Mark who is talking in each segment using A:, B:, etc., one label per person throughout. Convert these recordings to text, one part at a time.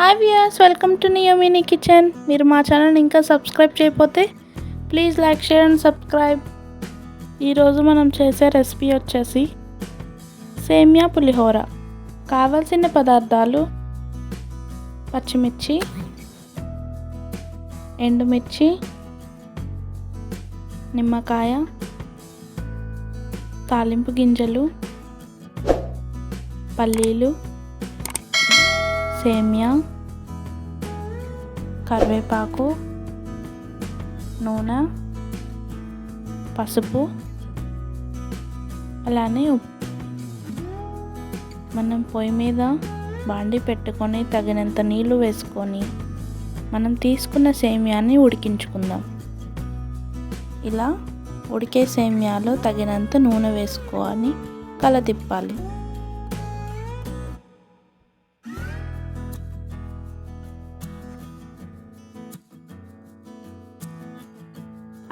A: Hi viewers, welcome to neo mini kitchen. మీరు మా channel ఇంకా సబ్స్క్రైబ్ చేయకపోతే please like, share and subscribe. ఈరోజు మనం చేసే రెసిపీ వచ్చేసి సేమియా పులిహోర. కావాల్సిన పదార్థాలు: పచ్చిమిర్చి, ఎండుమిర్చి, నిమ్మకాయ, తాలింపు గింజలు, పల్లీలు, సేమియా, కరివేపాకు, నూనె, పసుపు, అలానే ఉప్పు. మనం పొయ్యి మీద బాండి పెట్టుకొని తగినంత నీళ్లు వేసుకొని మనం తీసుకున్న సేమియాని ఉడికించుకుందాం. ఇలా ఉడికే సేమియాలో తగినంత నూనె వేసుకొని కలదిప్పాలి.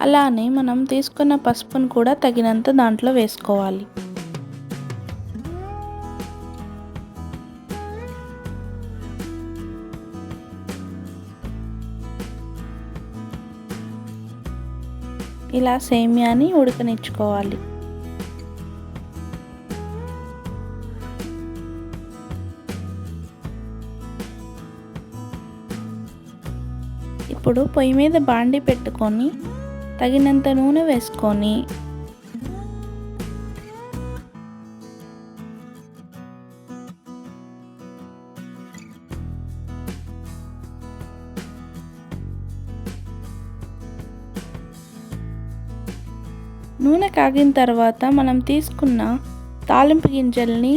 A: అలానే మనం తీసుకున్న పసుపును కూడా తగినంత దాంట్లో వేసుకోవాలి. ఇలా సేమియాని ఉడకనిచ్చుకోవాలి. ఇప్పుడు పొయ్యి మీద బాండి పెట్టుకొని తగినంత నూనె వేసుకొని నూనె కాగిన తర్వాత మనం తీసుకున్న తాలింపు గింజల్ని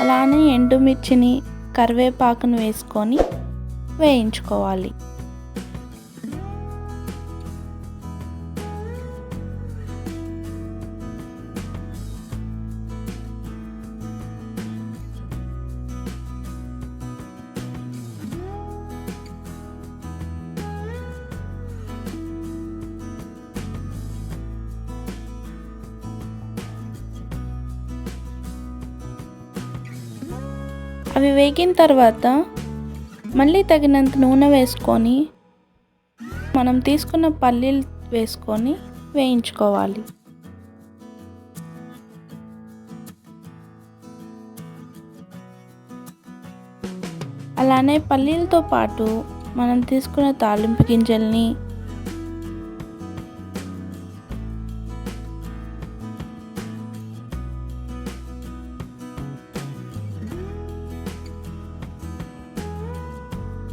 A: అలానే ఎండుమిర్చిని, కరివేపాకును వేసుకొని వేయించుకోవాలి. అవి వేగిన తర్వాత మళ్ళీ తగినంత నూనె వేసుకొని మనం తీసుకున్న పల్లీలు వేసుకొని వేయించుకోవాలి. అలానే పల్లీలతో పాటు మనం తీసుకున్న తాలింపు గింజల్ని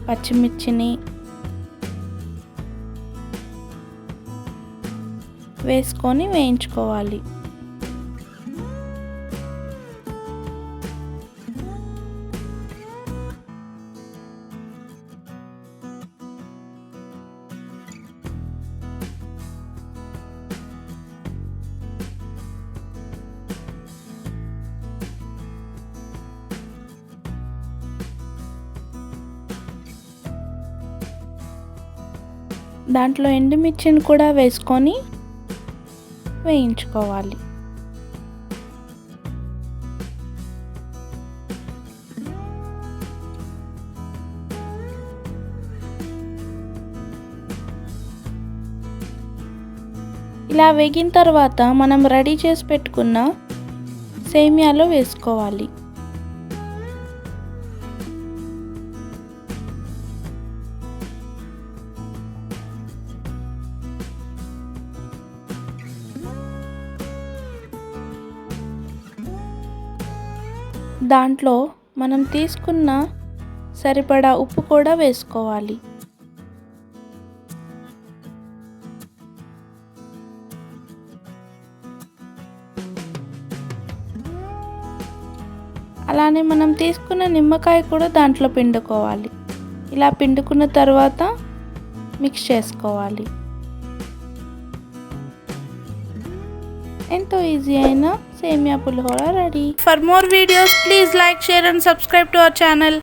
A: పచ్చిమిర్చిని వేసుకొని వేయించుకోవాలి. దాంట్లో ఎండుమిర్చిని కూడా వేసుకొని వేయించుకోవాలి. ఇలా వేగిన తర్వాత మనం రెడీ చేసి పెట్టుకున్న సేమియాలో వేసుకోవాలి. దాంట్లో మనం తీసుకున్న సరిపడా ఉప్పు కూడా వేసుకోవాలి. అలానే మనం తీసుకున్న నిమ్మకాయ కూడా దాంట్లో పిండుకోవాలి. ఇలా పిండుకున్న తర్వాత మిక్స్ చేసుకోవాలి. ఎంతో ఈజీ అయిన semiya pulihora ready. For more videos please like, share and subscribe to our channel.